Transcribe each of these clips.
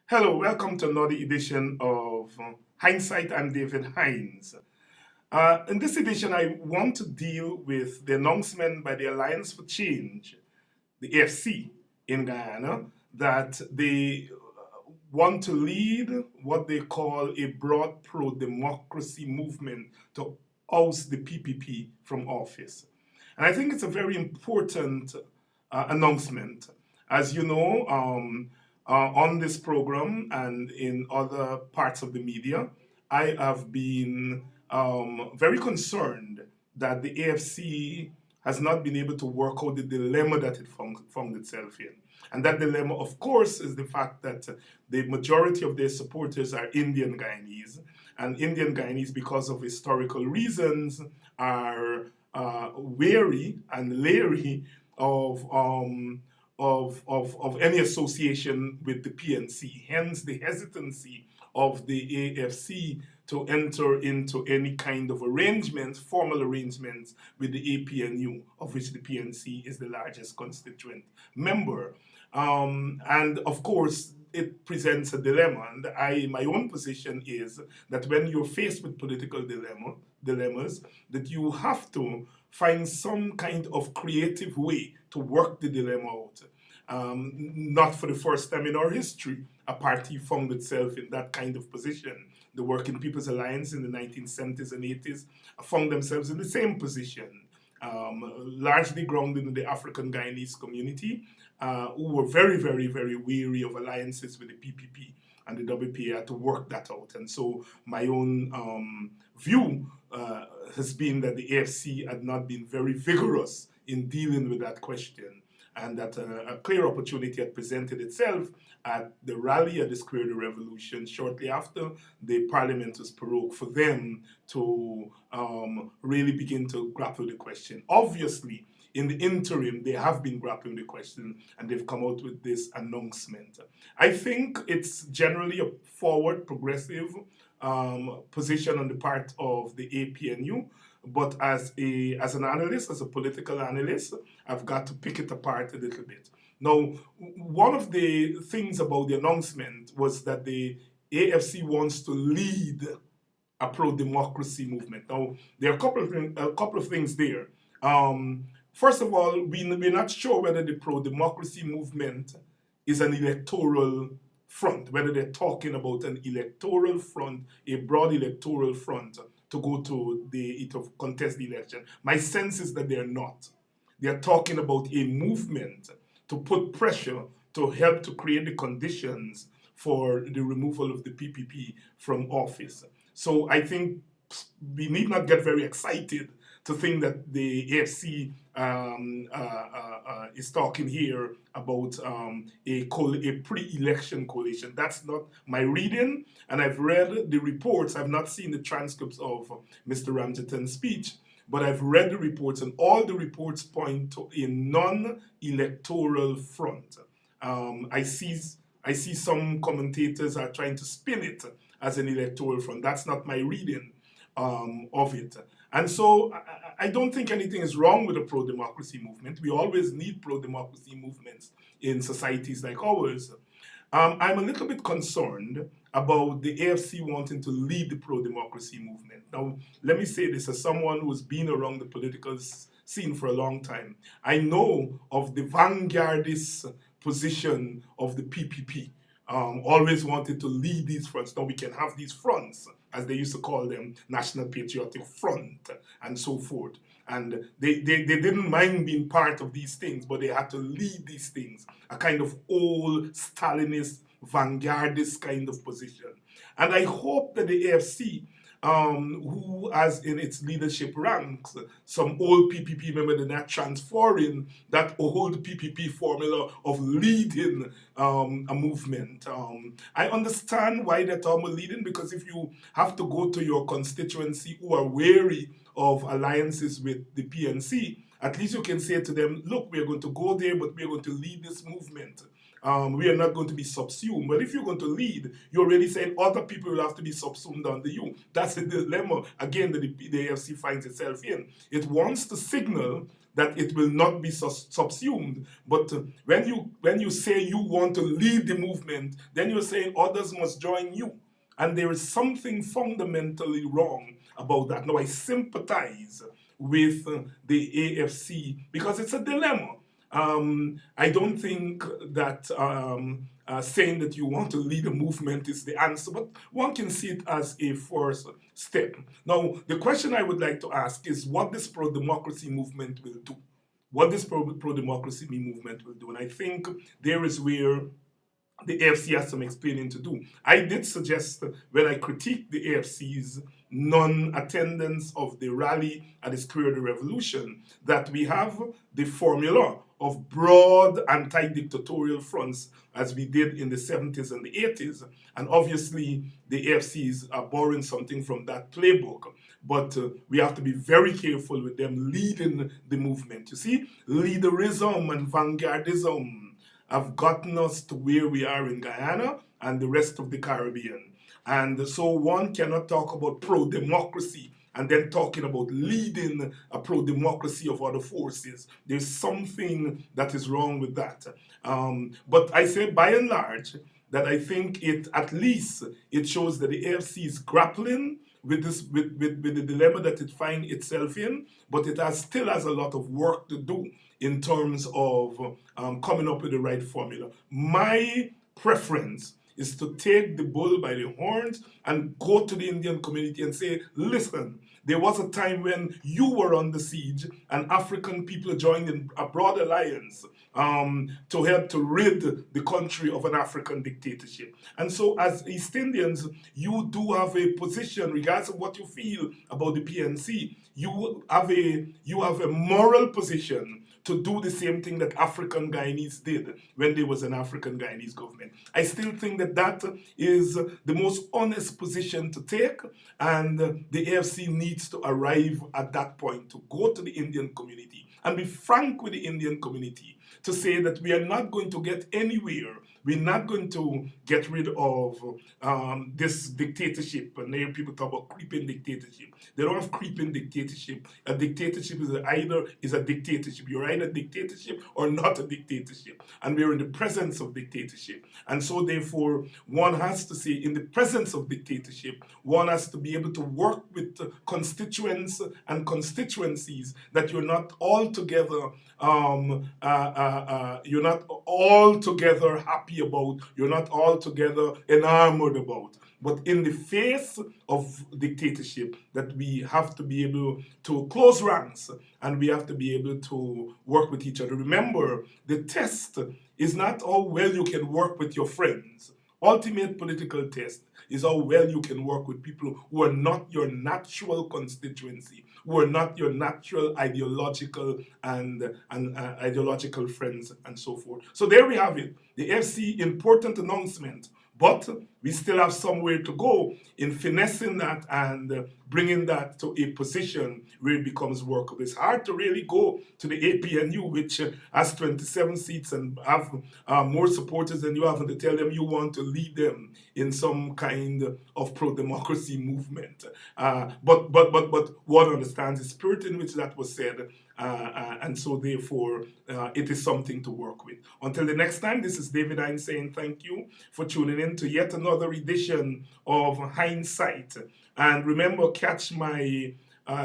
Hello, welcome to another edition of Hinds Sight. I'm David Hinds. In this edition, I want to deal with the announcement by the Alliance for Change, the AFC in Guyana, that they want to lead what they call a broad pro democracy movement to oust the PPP from office. And I think it's a very important announcement. As you know, on this program and in other parts of the media, I have been very concerned that the AFC has not been able to work out the dilemma that it found itself in. And that dilemma, of course, is the fact that the majority of their supporters are Indian Guyanese. And Indian Guyanese, because of historical reasons, are wary and leery of any association with the PNC. Hence, the hesitancy of the AFC to enter into any kind of arrangements, formal arrangements with the APNU, of which the PNC is the largest constituent member. And of course, it presents a dilemma. And my own position is that when you're faced with political dilemmas, that you have to find some kind of creative way to work the dilemma out. Not for the first time in our history, a party found itself in that kind of position. The Working People's Alliance in the 1970s and 80s found themselves in the same position, largely grounded in the African Guyanese community, who were very, very, very weary of alliances with the PPP and the WPA to work that out. And so my own view has been that the AFC had not been very vigorous in dealing with that question, and that a clear opportunity had presented itself at the rally at the Square of the Revolution shortly after the parliament was prorogued for them to really begin to grapple the question. Obviously, in the interim, they have been grappling the question and they've come out with this announcement. I think it's generally a forward, progressive position on the part of the APNU. But as an analyst, as a political analyst, I've got to pick it apart a little bit. Now, one of the things about the announcement was that the AFC wants to lead a pro-democracy movement. Now, there are a couple of things there. First of all, we're not sure whether the pro-democracy movement is an electoral front, whether they're talking about an electoral front, a broad electoral front to go to contest the election. My sense is that they're not. They're talking about a movement to put pressure to help to create the conditions for the removal of the PPP from office. So I think we need not get very excited to think that the AFC is talking here about a pre-election coalition. That's not my reading, and I've read the reports. I've not seen the transcripts of Mr. Ramjatan's speech, but I've read the reports, and all the reports point to a non-electoral front. I see some commentators are trying to spin it as an electoral front. That's not my reading of it. And so I don't think anything is wrong with the pro-democracy movement. We always need pro-democracy movements in societies like ours. I'm a little bit concerned about the AFC wanting to lead the pro-democracy movement. Now, let me say this as someone who's been around the political scene for a long time. I know of the vanguardist position of the PPP. Always wanted to lead these fronts. Now we can have these fronts, as they used to call them, National Patriotic Front and so forth. And they didn't mind being part of these things, but they had to lead these things, a kind of old Stalinist, vanguardist kind of position. And I hope that the AFC, who has in its leadership ranks some old PPP member, they're not transferring that old PPP formula of leading a movement. I understand why they're talking about leading, because if you have to go to your constituency who are wary of alliances with the PNC, at least you can say to them, look, we're going to go there, but we're going to lead this movement. We are not going to be subsumed. But if you're going to lead, you're already saying other people will have to be subsumed under you. That's the dilemma, again, that the AFC finds itself in. It wants to signal that it will not be subsumed. But when you say you want to lead the movement, then you're saying others must join you. And there is something fundamentally wrong about that. Now, I sympathize with the AFC because it's a dilemma. I don't think that saying that you want to lead a movement is the answer, but one can see it as a first step. Now, the question I would like to ask is what this pro-democracy movement will do. What this pro-democracy movement will do. And I think there is where the AFC has some explaining to do. I did suggest when I critiqued the AFC's non-attendance of the rally at the Square of the Revolution that we have the formula of broad anti-dictatorial fronts as we did in the 70s and the 80s. And obviously the AFCs are borrowing something from that playbook. But we have to be very careful with them leading the movement. You see, leaderism and vanguardism have gotten us to where we are in Guyana and the rest of the Caribbean. And so one cannot talk about pro-democracy and then talking about leading a pro-democracy of other forces. There's something that is wrong with that. But I say by and large that I think at least it shows that the AFC is grappling with the dilemma that it finds itself in, but it still has a lot of work to do in terms of coming up with the right formula. My preference is to take the bull by the horns and go to the Indian community and say, listen, there was a time when you were under siege and African people joined in a broad alliance to help to rid the country of an African dictatorship. And so as East Indians, you do have a position, regardless of what you feel about the PNC, you have a moral position to do the same thing that African Guyanese did when there was an African Guyanese government. I still think that is the most honest position to take, and the AFC needs to arrive at that point, to go to the Indian community and be frank with the Indian community, to say that we are not going to get anywhere. We're not going to get rid of this dictatorship. And there people talk about creeping dictatorship. They don't have creeping dictatorship. A dictatorship is a dictatorship. You're either a dictatorship or not a dictatorship. And we're in the presence of dictatorship. And so therefore, one has to say, in the presence of dictatorship, one has to be able to work with constituents and constituencies that you're not altogether happy about, you're not altogether enamored about. But in the face of dictatorship, that we have to be able to close ranks and we have to be able to work with each other. Remember, the test is not how well you can work with your friends. Ultimate political test is how well you can work with people who are not your natural constituency, who are not your natural ideological and ideological friends and so forth. So there we have it. The FC, important announcement, but we still have somewhere to go in finessing that and bringing that to a position where it becomes workable. It's hard to really go to the APNU, which has 27 seats and have more supporters than you have, and to tell them you want to lead them in some kind of pro-democracy movement. But one understands the spirit in which that was said, and so therefore it is something to work with. Until the next time, this is David Hinds saying thank you for tuning in to yet another edition of Hinds Sight. And remember, catch my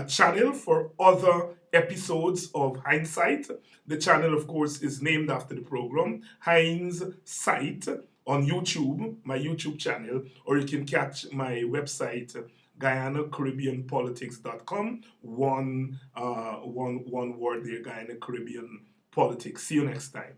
channel for other episodes of Hinds Sight. The channel, of course, is named after the program, Hinds Sight, on YouTube, my YouTube channel, or you can catch my website, Guyana-Caribbean-Politics.com. One word there, Guyana-Caribbean Politics. See you next time.